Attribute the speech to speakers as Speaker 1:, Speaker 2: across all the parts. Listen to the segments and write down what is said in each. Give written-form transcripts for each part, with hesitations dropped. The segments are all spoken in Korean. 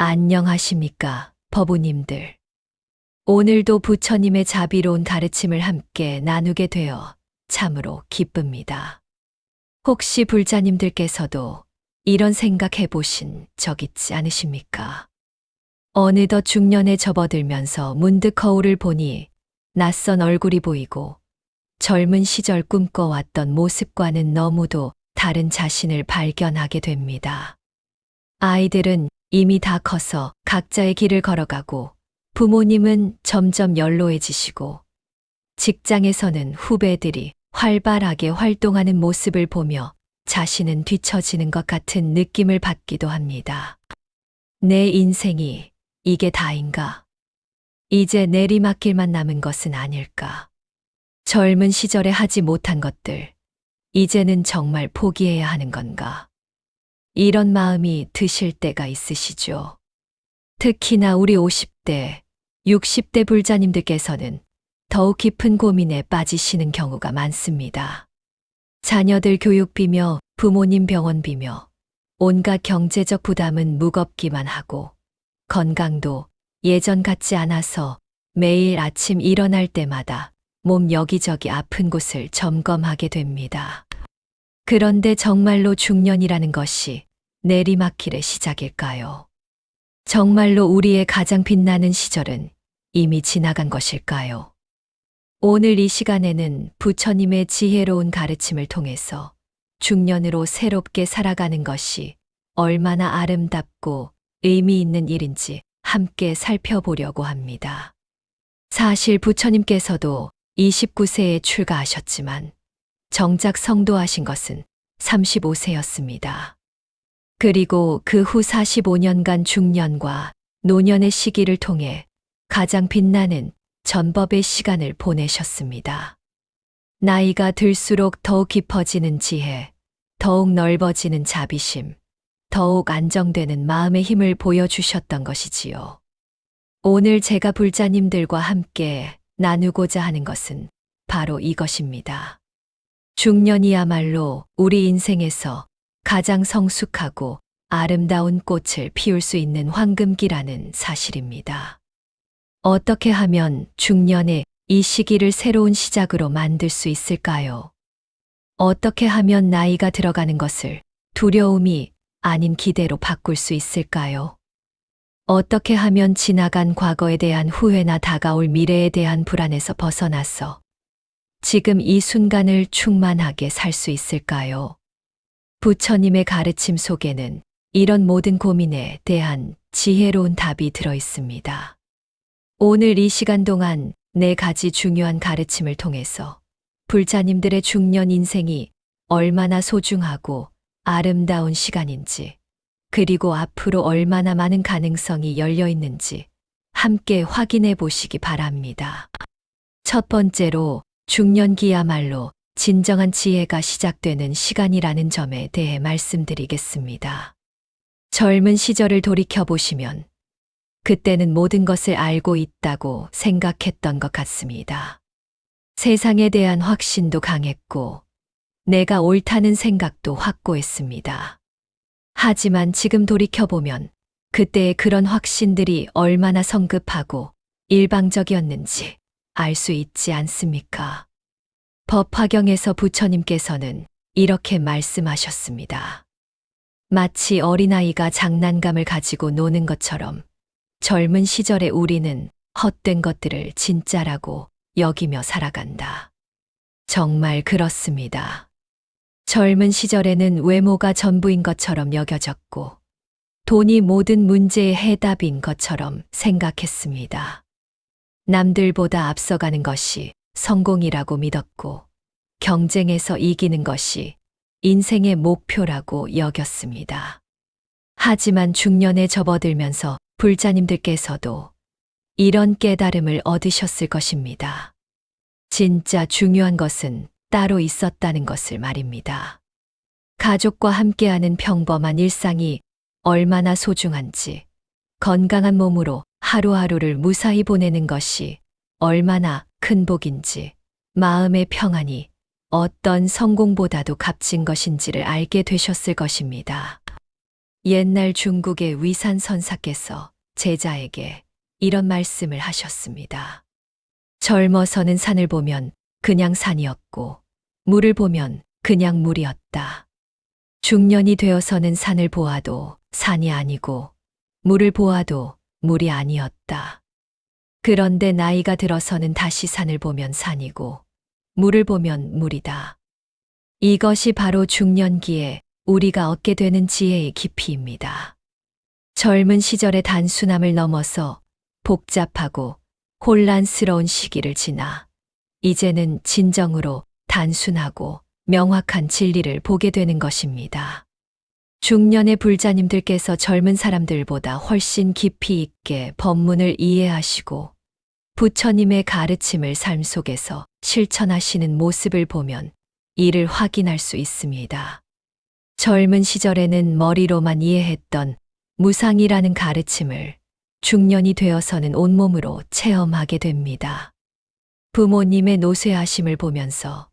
Speaker 1: 안녕하십니까, 법우님들. 오늘도 부처님의 자비로운 가르침을 함께 나누게 되어 참으로 기쁩니다. 혹시 불자님들께서도 이런 생각해 보신 적 있지 않으십니까? 어느덧 중년에 접어들면서 문득 거울을 보니 낯선 얼굴이 보이고 젊은 시절 꿈꿔왔던 모습과는 너무도 다른 자신을 발견하게 됩니다. 아이들은 이미 다 커서 각자의 길을 걸어가고 부모님은 점점 연로해지시고 직장에서는 후배들이 활발하게 활동하는 모습을 보며 자신은 뒤처지는 것 같은 느낌을 받기도 합니다. 내 인생이 이게 다인가? 이제 내리막길만 남은 것은 아닐까? 젊은 시절에 하지 못한 것들, 이제는 정말 포기해야 하는 건가? 이런 마음이 드실 때가 있으시죠. 특히나 우리 50대, 60대 불자님들께서는 더욱 깊은 고민에 빠지시는 경우가 많습니다. 자녀들 교육비며 부모님 병원비며 온갖 경제적 부담은 무겁기만 하고 건강도 예전 같지 않아서 매일 아침 일어날 때마다 몸 여기저기 아픈 곳을 점검하게 됩니다. 그런데 정말로 중년이라는 것이 내리막길의 시작일까요? 정말로 우리의 가장 빛나는 시절은 이미 지나간 것일까요? 오늘 이 시간에는 부처님의 지혜로운 가르침을 통해서 중년으로 새롭게 살아가는 것이 얼마나 아름답고 의미 있는 일인지 함께 살펴보려고 합니다. 사실 부처님께서도 29세에 출가하셨지만 정작 성도하신 것은 35세였습니다. 그리고 그 후 45년간 중년과 노년의 시기를 통해 가장 빛나는 전법의 시간을 보내셨습니다. 나이가 들수록 더욱 깊어지는 지혜, 더욱 넓어지는 자비심, 더욱 안정되는 마음의 힘을 보여주셨던 것이지요. 오늘 제가 불자님들과 함께 나누고자 하는 것은 바로 이것입니다. 중년이야말로 우리 인생에서 가장 성숙하고 아름다운 꽃을 피울 수 있는 황금기라는 사실입니다. 어떻게 하면 중년의 이 시기를 새로운 시작으로 만들 수 있을까요? 어떻게 하면 나이가 들어가는 것을 두려움이 아닌 기대로 바꿀 수 있을까요? 어떻게 하면 지나간 과거에 대한 후회나 다가올 미래에 대한 불안에서 벗어나서 지금 이 순간을 충만하게 살 수 있을까요? 부처님의 가르침 속에는 이런 모든 고민에 대한 지혜로운 답이 들어 있습니다. 오늘 이 시간 동안 4가지 중요한 가르침을 통해서 불자님들의 중년 인생이 얼마나 소중하고 아름다운 시간인지, 그리고 앞으로 얼마나 많은 가능성이 열려 있는지 함께 확인해 보시기 바랍니다. 첫 번째로 중년기야말로 진정한 지혜가 시작되는 시간이라는 점에 대해 말씀드리겠습니다. 젊은 시절을 돌이켜 보시면 그때는 모든 것을 알고 있다고 생각했던 것 같습니다. 세상에 대한 확신도 강했고 내가 옳다는 생각도 확고했습니다. 하지만 지금 돌이켜보면 그때의 그런 확신들이 얼마나 성급하고 일방적이었는지 알 수 있지 않습니까? 법화경에서 부처님께서는 이렇게 말씀하셨습니다. 마치 어린아이가 장난감을 가지고 노는 것처럼 젊은 시절의 우리는 헛된 것들을 진짜라고 여기며 살아간다. 정말 그렇습니다. 젊은 시절에는 외모가 전부인 것처럼 여겨졌고 돈이 모든 문제의 해답인 것처럼 생각했습니다. 남들보다 앞서가는 것이 성공이라고 믿었고 경쟁에서 이기는 것이 인생의 목표라고 여겼습니다. 하지만 중년에 접어들면서 불자님들께서도 이런 깨달음을 얻으셨을 것입니다. 진짜 중요한 것은 따로 있었다는 것을 말입니다. 가족과 함께하는 평범한 일상이 얼마나 소중한지, 건강한 몸으로 하루하루를 무사히 보내는 것이 얼마나 큰 복인지, 마음의 평안이 어떤 성공보다도 값진 것인지를 알게 되셨을 것입니다. 옛날 중국의 위산 선사께서 제자에게 이런 말씀을 하셨습니다. 젊어서는 산을 보면 그냥 산이었고, 물을 보면 그냥 물이었다. 중년이 되어서는 산을 보아도 산이 아니고, 물을 보아도 물이 아니었다. 그런데 나이가 들어서는 다시 산을 보면 산이고, 물을 보면 물이다. 이것이 바로 중년기에 우리가 얻게 되는 지혜의 깊이입니다. 젊은 시절의 단순함을 넘어서 복잡하고 혼란스러운 시기를 지나 이제는 진정으로 단순하고 명확한 진리를 보게 되는 것입니다. 중년의 불자님들께서 젊은 사람들보다 훨씬 깊이 있게 법문을 이해하시고 부처님의 가르침을 삶 속에서 실천하시는 모습을 보면 이를 확인할 수 있습니다. 젊은 시절에는 머리로만 이해했던 무상이라는 가르침을 중년이 되어서는 온몸으로 체험하게 됩니다. 부모님의 노쇠하심을 보면서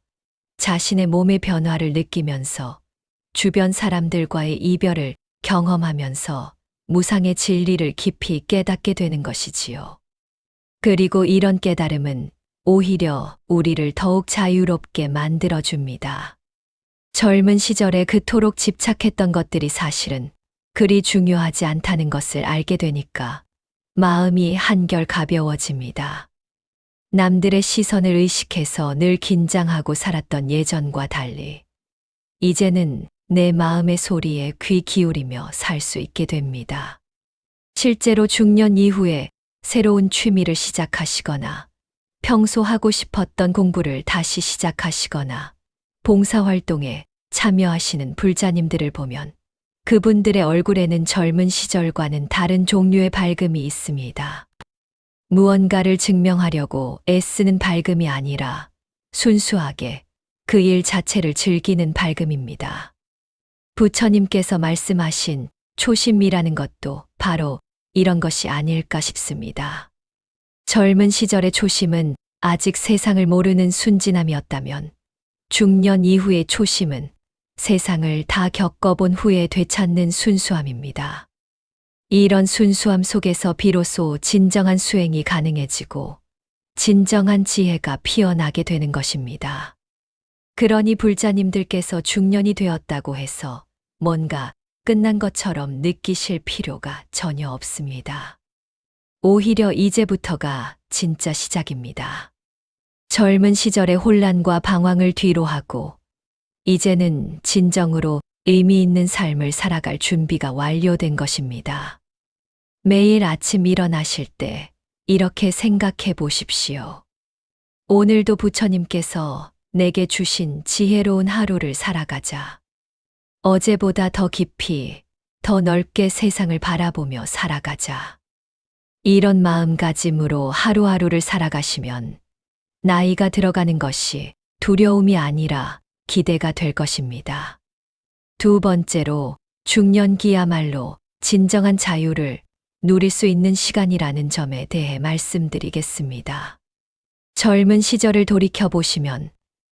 Speaker 1: 자신의 몸의 변화를 느끼면서 주변 사람들과의 이별을 경험하면서 무상의 진리를 깊이 깨닫게 되는 것이지요. 그리고 이런 깨달음은 오히려 우리를 더욱 자유롭게 만들어줍니다. 젊은 시절에 그토록 집착했던 것들이 사실은 그리 중요하지 않다는 것을 알게 되니까 마음이 한결 가벼워집니다. 남들의 시선을 의식해서 늘 긴장하고 살았던 예전과 달리 이제는 내 마음의 소리에 귀 기울이며 살 수 있게 됩니다. 실제로 중년 이후에 새로운 취미를 시작하시거나 평소 하고 싶었던 공부를 다시 시작하시거나 봉사활동에 참여하시는 불자님들을 보면 그분들의 얼굴에는 젊은 시절과는 다른 종류의 밝음이 있습니다. 무언가를 증명하려고 애쓰는 밝음이 아니라 순수하게 그 일 자체를 즐기는 밝음입니다. 부처님께서 말씀하신 초심이라는 것도 바로 이런 것이 아닐까 싶습니다. 젊은 시절의 초심은 아직 세상을 모르는 순진함이었다면 중년 이후의 초심은 세상을 다 겪어본 후에 되찾는 순수함입니다. 이런 순수함 속에서 비로소 진정한 수행이 가능해지고 진정한 지혜가 피어나게 되는 것입니다. 그러니 불자님들께서 중년이 되었다고 해서 뭔가 끝난 것처럼 느끼실 필요가 전혀 없습니다. 오히려 이제부터가 진짜 시작입니다. 젊은 시절의 혼란과 방황을 뒤로하고 이제는 진정으로 의미 있는 삶을 살아갈 준비가 완료된 것입니다. 매일 아침 일어나실 때 이렇게 생각해 보십시오. 오늘도 부처님께서 내게 주신 지혜로운 하루를 살아가자. 어제보다 더 깊이, 더 넓게 세상을 바라보며 살아가자. 이런 마음가짐으로 하루하루를 살아가시면 나이가 들어가는 것이 두려움이 아니라 기대가 될 것입니다. 두 번째로 중년기야말로 진정한 자유를 누릴 수 있는 시간이라는 점에 대해 말씀드리겠습니다. 젊은 시절을 돌이켜보시면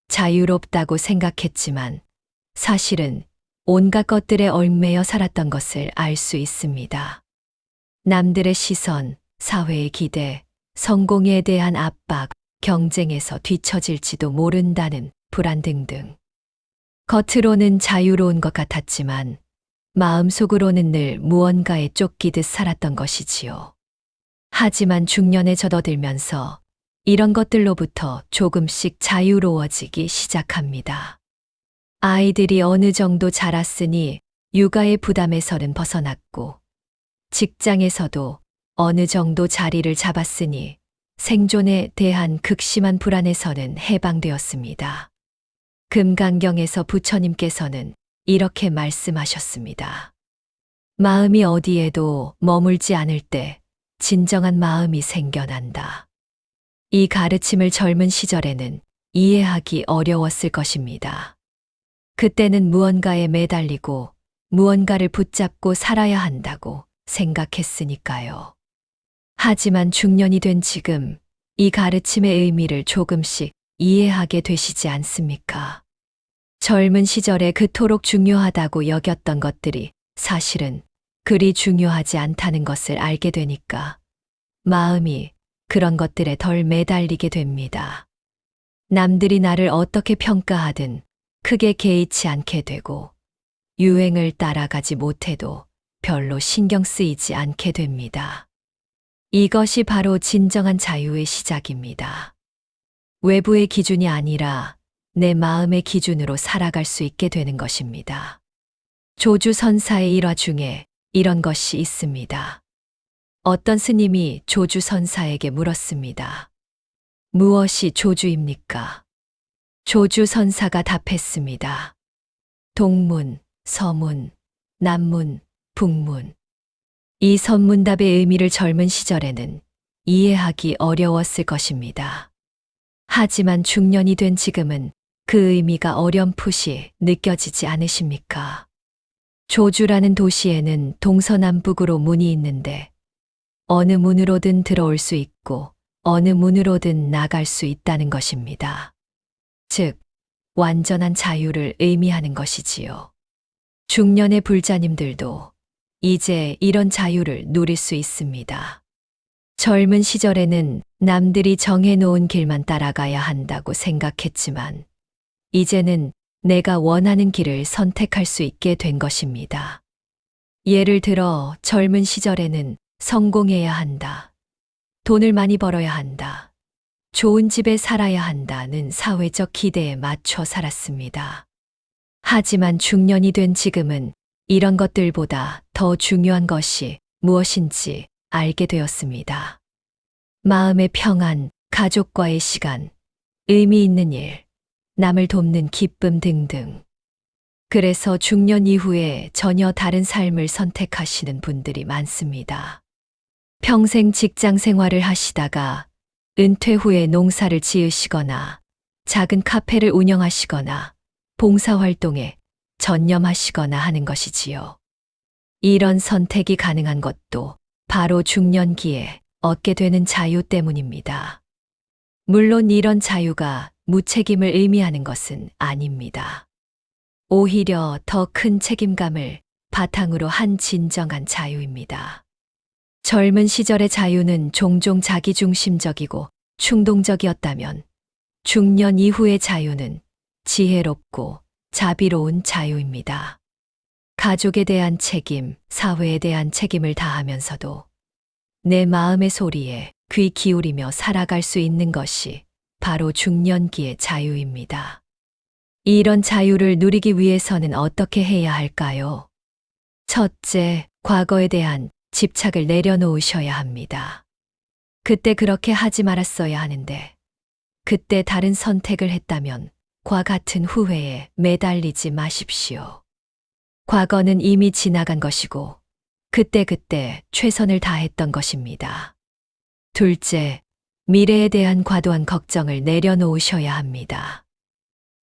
Speaker 1: 자유롭다고 생각했지만 사실은 온갖 것들에 얽매여 살았던 것을 알 수 있습니다. 남들의 시선, 사회의 기대, 성공에 대한 압박, 경쟁에서 뒤처질지도 모른다는 불안 등등. 겉으로는 자유로운 것 같았지만 마음속으로는 늘 무언가에 쫓기듯 살았던 것이지요. 하지만 중년에 접어들면서 이런 것들로부터 조금씩 자유로워지기 시작합니다. 아이들이 어느 정도 자랐으니 육아의 부담에서는 벗어났고 직장에서도 어느 정도 자리를 잡았으니 생존에 대한 극심한 불안에서는 해방되었습니다. 금강경에서 부처님께서는 이렇게 말씀하셨습니다. 마음이 어디에도 머물지 않을 때 진정한 마음이 생겨난다. 이 가르침을 젊은 시절에는 이해하기 어려웠을 것입니다. 그때는 무언가에 매달리고 무언가를 붙잡고 살아야 한다고 생각했으니까요. 하지만 중년이 된 지금 이 가르침의 의미를 조금씩 이해하게 되시지 않습니까? 젊은 시절에 그토록 중요하다고 여겼던 것들이 사실은 그리 중요하지 않다는 것을 알게 되니까 마음이 그런 것들에 덜 매달리게 됩니다. 남들이 나를 어떻게 평가하든 크게 개의치 않게 되고 유행을 따라가지 못해도 별로 신경 쓰이지 않게 됩니다. 이것이 바로 진정한 자유의 시작입니다. 외부의 기준이 아니라 내 마음의 기준으로 살아갈 수 있게 되는 것입니다. 조주 선사의 일화 중에 이런 것이 있습니다. 어떤 스님이 조주 선사에게 물었습니다. 무엇이 조주입니까? 조주 선사가 답했습니다. 동문, 서문, 남문, 북문. 이 선문답의 의미를 젊은 시절에는 이해하기 어려웠을 것입니다. 하지만 중년이 된 지금은 그 의미가 어렴풋이 느껴지지 않으십니까? 조주라는 도시에는 동서남북으로 문이 있는데 어느 문으로든 들어올 수 있고 어느 문으로든 나갈 수 있다는 것입니다. 즉, 완전한 자유를 의미하는 것이지요. 중년의 불자님들도 이제 이런 자유를 누릴 수 있습니다. 젊은 시절에는 남들이 정해놓은 길만 따라가야 한다고 생각했지만 이제는 내가 원하는 길을 선택할 수 있게 된 것입니다. 예를 들어 젊은 시절에는 성공해야 한다. 돈을 많이 벌어야 한다. 좋은 집에 살아야 한다는 사회적 기대에 맞춰 살았습니다. 하지만 중년이 된 지금은 이런 것들보다 더 중요한 것이 무엇인지 알게 되었습니다. 마음의 평안, 가족과의 시간, 의미 있는 일, 남을 돕는 기쁨 등등. 그래서 중년 이후에 전혀 다른 삶을 선택하시는 분들이 많습니다. 평생 직장 생활을 하시다가 은퇴 후에 농사를 지으시거나 작은 카페를 운영하시거나 봉사활동에 전념하시거나 하는 것이지요. 이런 선택이 가능한 것도 바로 중년기에 얻게 되는 자유 때문입니다. 물론 이런 자유가 무책임을 의미하는 것은 아닙니다. 오히려 더 큰 책임감을 바탕으로 한 진정한 자유입니다. 젊은 시절의 자유는 종종 자기중심적이고 충동적이었다면 중년 이후의 자유는 지혜롭고 자비로운 자유입니다. 가족에 대한 책임, 사회에 대한 책임을 다하면서도 내 마음의 소리에 귀 기울이며 살아갈 수 있는 것이 바로 중년기의 자유입니다. 이런 자유를 누리기 위해서는 어떻게 해야 할까요? 첫째, 과거에 대한 집착을 내려놓으셔야 합니다. 그때 그렇게 하지 말았어야 하는데, 그때 다른 선택을 했다면 과 같은 후회에 매달리지 마십시오. 과거는 이미 지나간 것이고, 그때그때 최선을 다했던 것입니다. 둘째, 미래에 대한 과도한 걱정을 내려놓으셔야 합니다.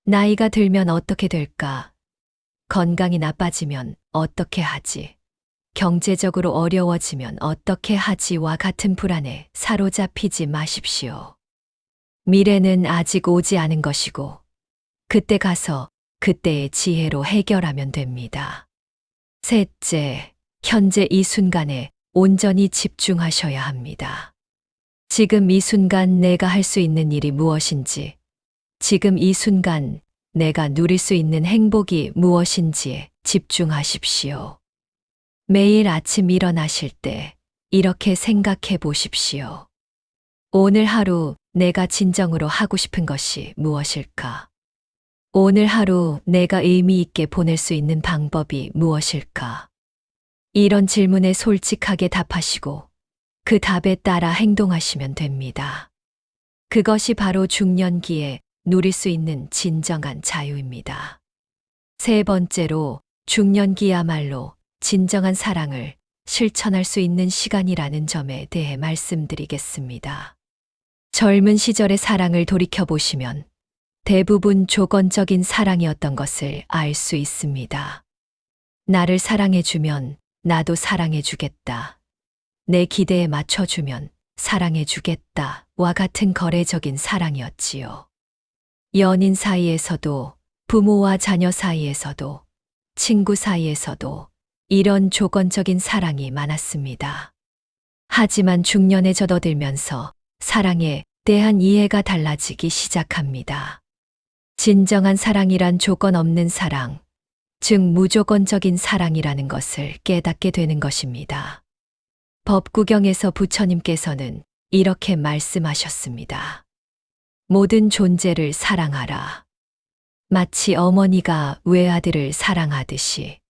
Speaker 1: 나이가 들면 어떻게 될까? 건강이 나빠지면 어떻게 하지? 경제적으로 어려워지면 어떻게 하지와 같은 불안에 사로잡히지 마십시오. 미래는 아직 오지 않은 것이고, 그때 가서 그때의 지혜로 해결하면 됩니다. 셋째, 현재 이 순간에 온전히 집중하셔야 합니다. 지금 이 순간 내가 할 수 있는 일이 무엇인지, 지금 이 순간 내가 누릴 수 있는 행복이 무엇인지에 집중하십시오. 매일 아침 일어나실 때 이렇게 생각해 보십시오. 오늘 하루 내가 진정으로 하고 싶은 것이 무엇일까? 오늘 하루 내가 의미 있게 보낼 수 있는 방법이 무엇일까? 이런 질문에 솔직하게 답하시고 그 답에 따라 행동하시면 됩니다. 그것이 바로 중년기에 누릴 수 있는 진정한 자유입니다. 세 번째로, 중년기야말로 진정한 사랑을 실천할 수 있는 시간이라는 점에 대해 말씀드리겠습니다. 젊은 시절의 사랑을 돌이켜보시면 대부분 조건적인 사랑이었던 것을 알 수 있습니다. 나를 사랑해주면 나도 사랑해주겠다. 내 기대에 맞춰주면 사랑해주겠다와 같은 거래적인 사랑이었지요. 연인 사이에서도, 부모와 자녀 사이에서도, 친구 사이에서도, 이런 조건적인 사랑이 많았습니다. 하지만 중년에 접어들면서 사랑에 대한 이해가 달라지기 시작합니다. 진정한 사랑이란 조건 없는 사랑, 즉 무조건적인 사랑이라는 것을 깨닫게 되는 것입니다. 법구경에서 부처님께서는 이렇게 말씀하셨습니다. 모든 존재를 사랑하라. 마치 어머니가 외아들을 사랑하듯이.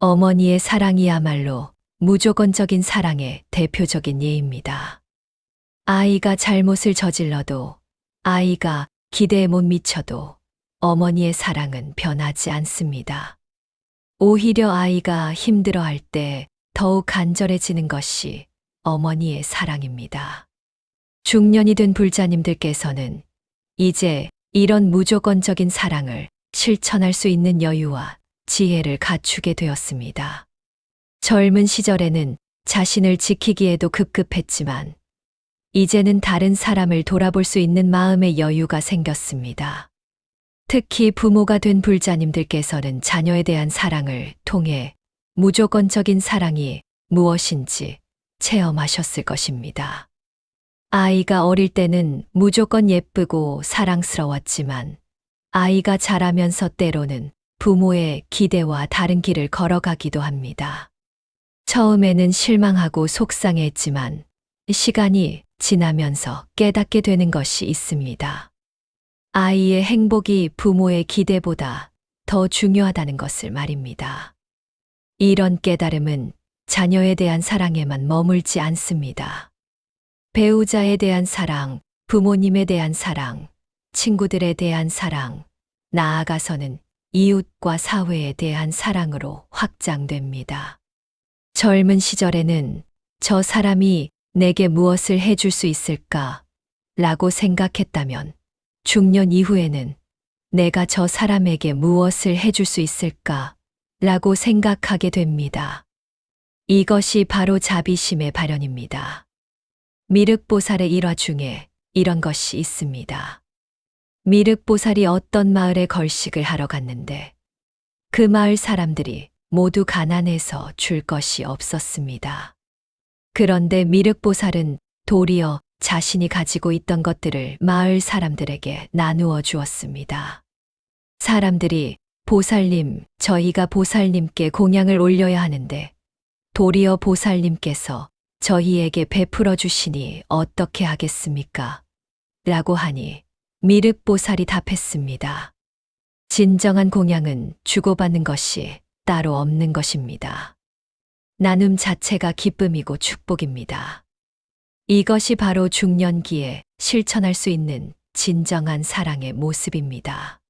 Speaker 1: 어머니의 사랑이야말로 무조건적인 사랑의 대표적인 예입니다. 아이가 잘못을 저질러도, 아이가 기대에 못 미쳐도 어머니의 사랑은 변하지 않습니다. 오히려 아이가 힘들어할 때 더욱 간절해지는 것이 어머니의 사랑입니다. 중년이 된 불자님들께서는 이제 이런 무조건적인 사랑을 실천할 수 있는 여유와 지혜를 갖추게 되었습니다. 젊은 시절에는 자신을 지키기에도 급급했지만 이제는 다른 사람을 돌아볼 수 있는 마음의 여유가 생겼습니다. 특히 부모가 된 불자님들께서는 자녀에 대한 사랑을 통해 무조건적인 사랑이 무엇인지 체험하셨을 것입니다. 아이가 어릴 때는 무조건 예쁘고 사랑스러웠지만 아이가 자라면서 때로는 부모의 기대와 다른 길을 걸어가기도 합니다. 처음에는 실망하고 속상해했지만 시간이 지나면서 깨닫게 되는 것이 있습니다. 아이의 행복이 부모의 기대보다 더 중요하다는 것을 말입니다. 이런 깨달음은 자녀에 대한 사랑에만 머물지 않습니다. 배우자에 대한 사랑, 부모님에 대한 사랑, 친구들에 대한 사랑, 나아가서는 이웃과 사회에 대한 사랑으로 확장됩니다. 젊은 시절에는 저 사람이 내게 무엇을 해줄 수 있을까? 라고 생각했다면 중년 이후에는 내가 저 사람에게 무엇을 해줄 수 있을까? 라고 생각하게 됩니다. 이것이 바로 자비심의 발현입니다. 미륵보살의 일화 중에 이런 것이 있습니다. 미륵보살이 어떤 마을에 걸식을 하러 갔는데 그 마을 사람들이 모두 가난해서 줄 것이 없었습니다. 그런데 미륵보살은 도리어 자신이 가지고 있던 것들을 마을 사람들에게 나누어 주었습니다. 사람들이 보살님, 저희가 보살님께 공양을 올려야 하는데 도리어 보살님께서 저희에게 베풀어 주시니 어떻게 하겠습니까? 라고 하니 미륵보살이 답했습니다. 진정한 공양은 주고받는 것이 따로 없는 것입니다. 나눔 자체가 기쁨이고 축복입니다. 이것이 바로 중년기에 실천할 수 있는 진정한 사랑의 모습입니다.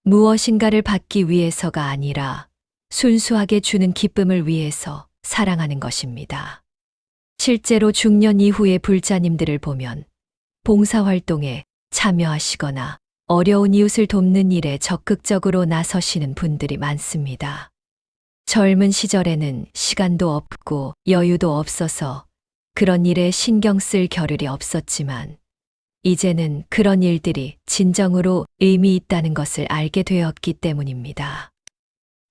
Speaker 1: 무엇인가를 받기 위해서가 아니라 순수하게 주는 기쁨을 위해서 사랑하는 것입니다. 실제로 중년 이후의 불자님들을 보면 봉사활동에 참여하시거나 어려운 이웃을 돕는 일에 적극적으로 나서시는 분들이 많습니다. 젊은 시절에는 시간도 없고 여유도 없어서 그런 일에 신경 쓸 겨를이 없었지만 이제는 그런 일들이 진정으로 의미 있다는 것을 알게 되었기 때문입니다.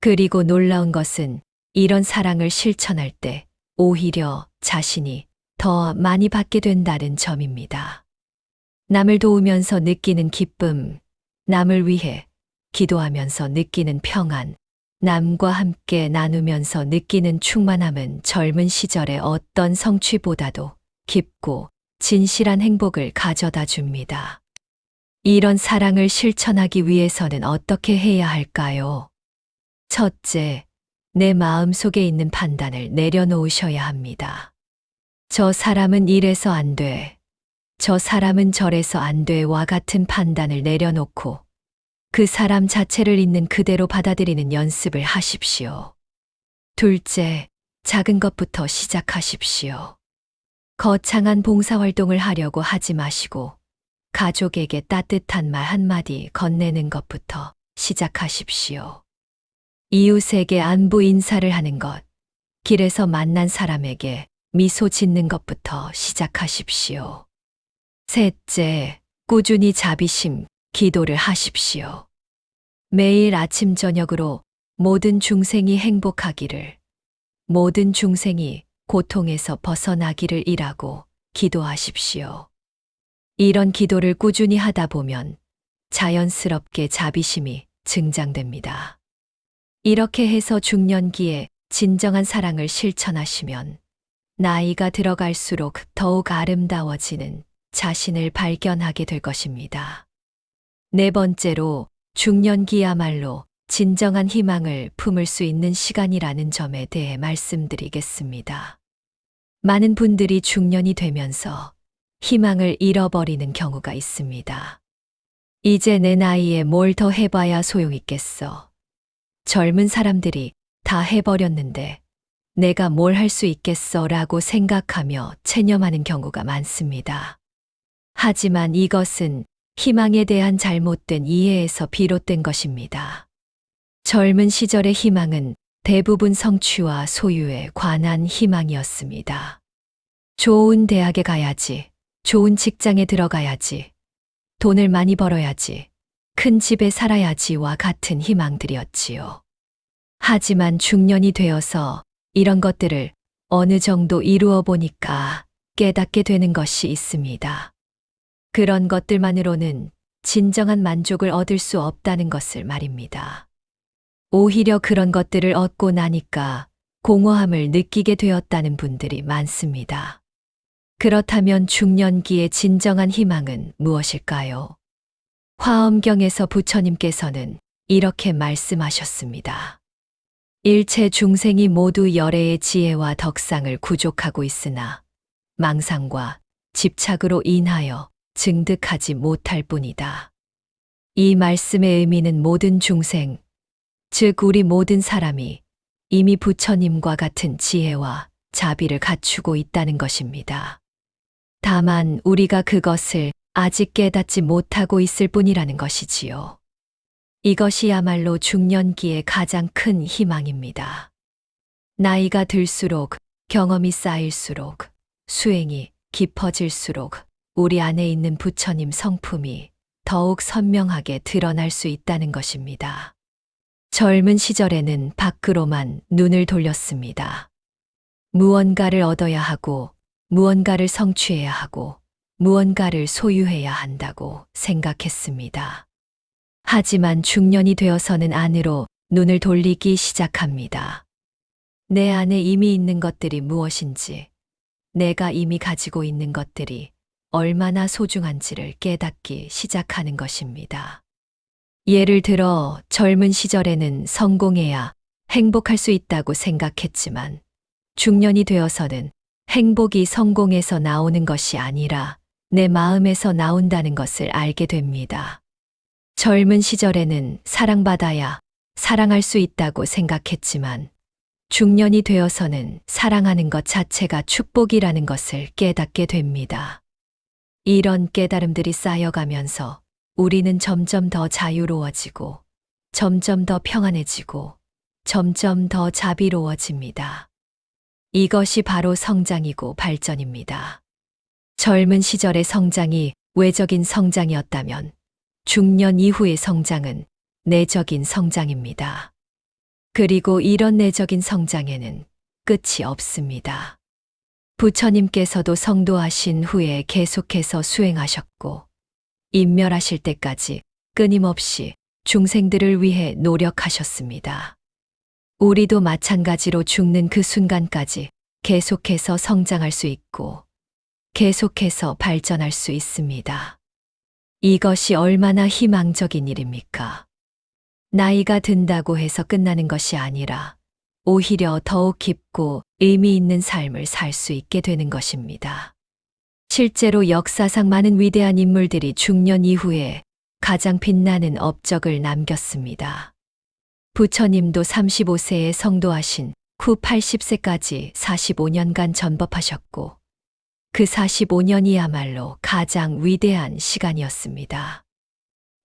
Speaker 1: 그리고 놀라운 것은 이런 사랑을 실천할 때 오히려 자신이 더 많이 받게 된다는 점입니다. 남을 도우면서 느끼는 기쁨, 남을 위해 기도하면서 느끼는 평안, 남과 함께 나누면서 느끼는 충만함은 젊은 시절의 어떤 성취보다도 깊고 진실한 행복을 가져다 줍니다. 이런 사랑을 실천하기 위해서는 어떻게 해야 할까요? 첫째, 내 마음 속에 있는 판단을 내려놓으셔야 합니다. 저 사람은 이래서 안 돼. 저 사람은 저래서 안 돼와 같은 판단을 내려놓고 그 사람 자체를 있는 그대로 받아들이는 연습을 하십시오. 둘째, 작은 것부터 시작하십시오. 거창한 봉사활동을 하려고 하지 마시고 가족에게 따뜻한 말 한마디 건네는 것부터 시작하십시오. 이웃에게 안부 인사를 하는 것, 길에서 만난 사람에게 미소 짓는 것부터 시작하십시오. 셋째, 꾸준히 자비심, 기도를 하십시오. 매일 아침 저녁으로 모든 중생이 행복하기를, 모든 중생이 고통에서 벗어나기를 일하고 기도하십시오. 이런 기도를 꾸준히 하다 보면 자연스럽게 자비심이 증장됩니다. 이렇게 해서 중년기에 진정한 사랑을 실천하시면 나이가 들어갈수록 더욱 아름다워지는 자신을 발견하게 될 것입니다. 네 번째로, 중년기야말로 진정한 희망을 품을 수 있는 시간이라는 점에 대해 말씀드리겠습니다. 많은 분들이 중년이 되면서 희망을 잃어버리는 경우가 있습니다. 이제 내 나이에 뭘 더 해봐야 소용있겠어. 젊은 사람들이 다 해버렸는데 내가 뭘 할 수 있겠어 라고 생각하며 체념하는 경우가 많습니다. 하지만 이것은 희망에 대한 잘못된 이해에서 비롯된 것입니다. 젊은 시절의 희망은 대부분 성취와 소유에 관한 희망이었습니다. 좋은 대학에 가야지, 좋은 직장에 들어가야지, 돈을 많이 벌어야지, 큰 집에 살아야지와 같은 희망들이었지요. 하지만 중년이 되어서 이런 것들을 어느 정도 이루어 보니까 깨닫게 되는 것이 있습니다. 그런 것들만으로는 진정한 만족을 얻을 수 없다는 것을 말입니다. 오히려 그런 것들을 얻고 나니까 공허함을 느끼게 되었다는 분들이 많습니다. 그렇다면 중년기의 진정한 희망은 무엇일까요? 화엄경에서 부처님께서는 이렇게 말씀하셨습니다. 일체 중생이 모두 열애의 지혜와 덕상을 구족하고 있으나 망상과 집착으로 인하여 증득하지 못할 뿐이다. 이 말씀의 의미는 모든 중생, 즉 우리 모든 사람이 이미 부처님과 같은 지혜와 자비를 갖추고 있다는 것입니다. 다만 우리가 그것을 아직 깨닫지 못하고 있을 뿐이라는 것이지요. 이것이야말로 중년기의 가장 큰 희망입니다. 나이가 들수록, 경험이 쌓일수록, 수행이 깊어질수록 우리 안에 있는 부처님 성품이 더욱 선명하게 드러날 수 있다는 것입니다. 젊은 시절에는 밖으로만 눈을 돌렸습니다. 무언가를 얻어야 하고, 무언가를 성취해야 하고, 무언가를 소유해야 한다고 생각했습니다. 하지만 중년이 되어서는 안으로 눈을 돌리기 시작합니다. 내 안에 이미 있는 것들이 무엇인지, 내가 이미 가지고 있는 것들이 얼마나 소중한지를 깨닫기 시작하는 것입니다. 예를 들어 젊은 시절에는 성공해야 행복할 수 있다고 생각했지만 중년이 되어서는 행복이 성공에서 나오는 것이 아니라 내 마음에서 나온다는 것을 알게 됩니다. 젊은 시절에는 사랑받아야 사랑할 수 있다고 생각했지만 중년이 되어서는 사랑하는 것 자체가 축복이라는 것을 깨닫게 됩니다. 이런 깨달음들이 쌓여가면서 우리는 점점 더 자유로워지고, 점점 더 평안해지고, 점점 더 자비로워집니다. 이것이 바로 성장이고 발전입니다. 젊은 시절의 성장이 외적인 성장이었다면 중년 이후의 성장은 내적인 성장입니다. 그리고 이런 내적인 성장에는 끝이 없습니다. 부처님께서도 성도하신 후에 계속해서 수행하셨고 인멸하실 때까지 끊임없이 중생들을 위해 노력하셨습니다. 우리도 마찬가지로 죽는 그 순간까지 계속해서 성장할 수 있고 계속해서 발전할 수 있습니다. 이것이 얼마나 희망적인 일입니까? 나이가 든다고 해서 끝나는 것이 아니라 오히려 더욱 깊고 의미 있는 삶을 살 수 있게 되는 것입니다. 실제로 역사상 많은 위대한 인물들이 중년 이후에 가장 빛나는 업적을 남겼습니다. 부처님도 35세에 성도하신 후 80세까지 45년간 전법하셨고 그 45년이야말로 가장 위대한 시간이었습니다.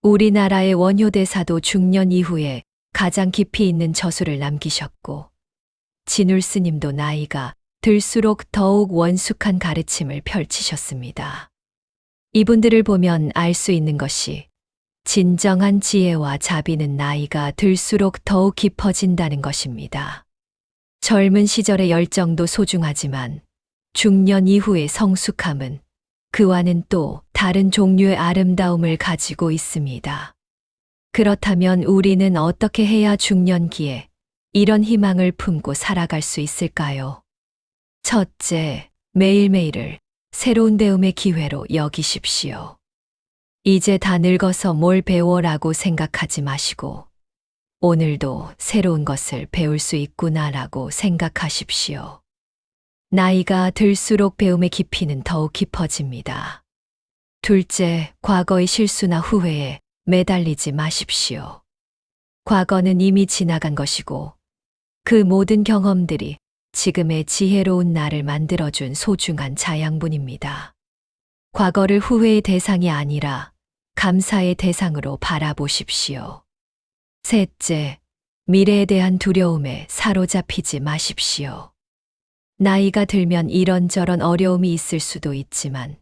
Speaker 1: 우리나라의 원효대사도 중년 이후에 가장 깊이 있는 저수를 남기셨고 진울스님도 나이가 들수록 더욱 원숙한 가르침을 펼치셨습니다. 이분들을 보면 알 수 있는 것이 진정한 지혜와 자비는 나이가 들수록 더욱 깊어진다는 것입니다. 젊은 시절의 열정도 소중하지만 중년 이후의 성숙함은 그와는 또 다른 종류의 아름다움을 가지고 있습니다. 그렇다면 우리는 어떻게 해야 중년기에 이런 희망을 품고 살아갈 수 있을까요? 첫째, 매일매일을 새로운 배움의 기회로 여기십시오. 이제 다 늙어서 뭘 배워라고 생각하지 마시고 오늘도 새로운 것을 배울 수 있구나라고 생각하십시오. 나이가 들수록 배움의 깊이는 더욱 깊어집니다. 둘째, 과거의 실수나 후회에 매달리지 마십시오. 과거는 이미 지나간 것이고 그 모든 경험들이 지금의 지혜로운 나를 만들어준 소중한 자양분입니다. 과거를 후회의 대상이 아니라 감사의 대상으로 바라보십시오. 셋째, 미래에 대한 두려움에 사로잡히지 마십시오. 나이가 들면 이런저런 어려움이 있을 수도 있지만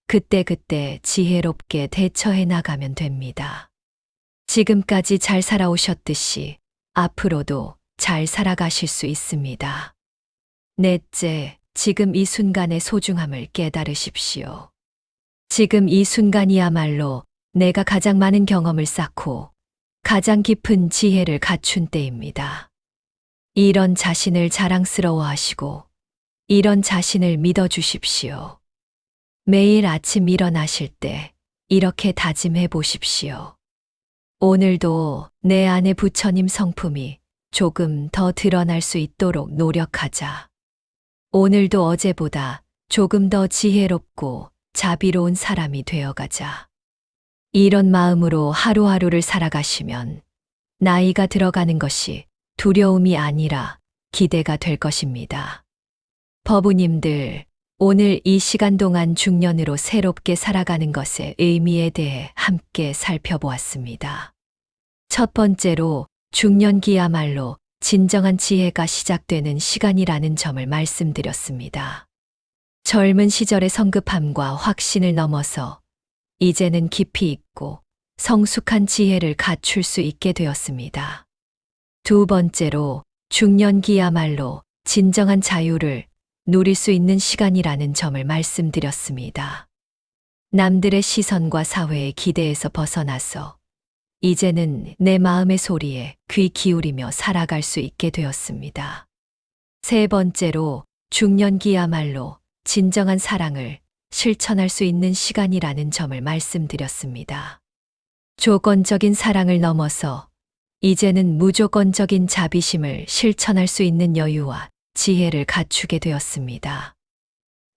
Speaker 1: 그때그때 지혜롭게 대처해 나가면 됩니다. 지금까지 잘 살아오셨듯이 앞으로도 잘 살아가실 수 있습니다. 넷째, 지금 이 순간의 소중함을 깨달으십시오. 지금 이 순간이야말로 내가 가장 많은 경험을 쌓고 가장 깊은 지혜를 갖춘 때입니다. 이런 자신을 자랑스러워하시고 이런 자신을 믿어주십시오. 매일 아침 일어나실 때 이렇게 다짐해 보십시오. 오늘도 내 안의 부처님 성품이 조금 더 드러날 수 있도록 노력하자. 오늘도 어제보다 조금 더 지혜롭고 자비로운 사람이 되어가자. 이런 마음으로 하루하루를 살아가시면 나이가 들어가는 것이 두려움이 아니라 기대가 될 것입니다. 법우님들, 오늘 이 시간 동안 중년으로 새롭게 살아가는 것의 의미에 대해 함께 살펴보았습니다. 첫 번째로 중년기야말로 진정한 지혜가 시작되는 시간이라는 점을 말씀드렸습니다. 젊은 시절의 성급함과 확신을 넘어서 이제는 깊이 있고 성숙한 지혜를 갖출 수 있게 되었습니다. 두 번째로 중년기야말로 진정한 자유를 누릴 수 있는 시간이라는 점을 말씀드렸습니다. 남들의 시선과 사회의 기대에서 벗어나서 이제는 내 마음의 소리에 귀 기울이며 살아갈 수 있게 되었습니다. 세 번째로 중년기야말로 진정한 사랑을 실천할 수 있는 시간이라는 점을 말씀드렸습니다. 조건적인 사랑을 넘어서 이제는 무조건적인 자비심을 실천할 수 있는 여유와 지혜를 갖추게 되었습니다.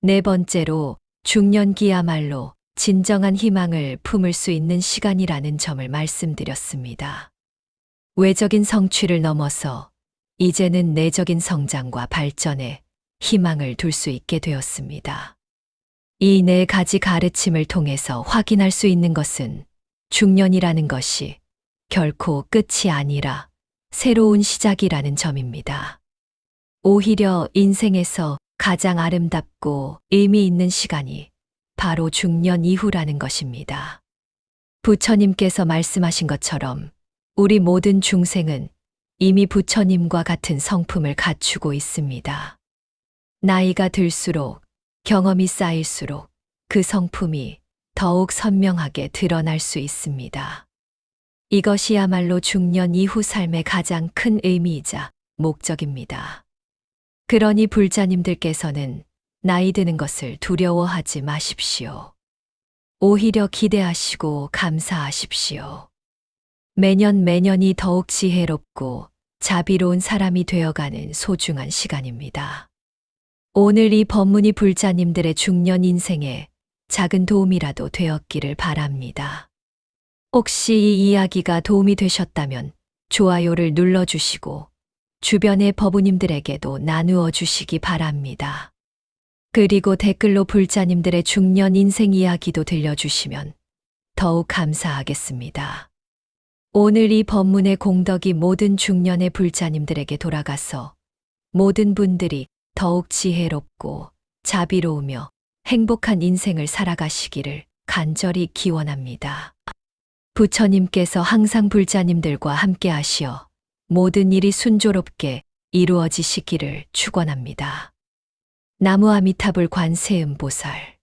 Speaker 1: 네 번째로 중년기야말로 진정한 희망을 품을 수 있는 시간이라는 점을 말씀드렸습니다. 외적인 성취를 넘어서 이제는 내적인 성장과 발전에 희망을 둘 수 있게 되었습니다. 이 네 가지 가르침을 통해서 확인할 수 있는 것은 중년이라는 것이 결코 끝이 아니라 새로운 시작이라는 점입니다. 오히려 인생에서 가장 아름답고 의미 있는 시간이 바로 중년 이후라는 것입니다. 부처님께서 말씀하신 것처럼 우리 모든 중생은 이미 부처님과 같은 성품을 갖추고 있습니다. 나이가 들수록 경험이 쌓일수록 그 성품이 더욱 선명하게 드러날 수 있습니다. 이것이야말로 중년 이후 삶의 가장 큰 의미이자 목적입니다. 그러니 불자님들께서는 나이 드는 것을 두려워하지 마십시오. 오히려 기대하시고 감사하십시오. 매년이 더욱 지혜롭고 자비로운 사람이 되어가는 소중한 시간입니다. 오늘 이 법문이 불자님들의 중년 인생에 작은 도움이라도 되었기를 바랍니다. 혹시 이 이야기가 도움이 되셨다면 좋아요를 눌러주시고 주변의 법우님들에게도 나누어 주시기 바랍니다. 그리고 댓글로 불자님들의 중년 인생 이야기도 들려주시면 더욱 감사하겠습니다. 오늘 이 법문의 공덕이 모든 중년의 불자님들에게 돌아가서 모든 분들이 더욱 지혜롭고 자비로우며 행복한 인생을 살아가시기를 간절히 기원합니다. 부처님께서 항상 불자님들과 함께 하시어 모든 일이 순조롭게 이루어지시기를 축원합니다. 나무아미타불 관세음보살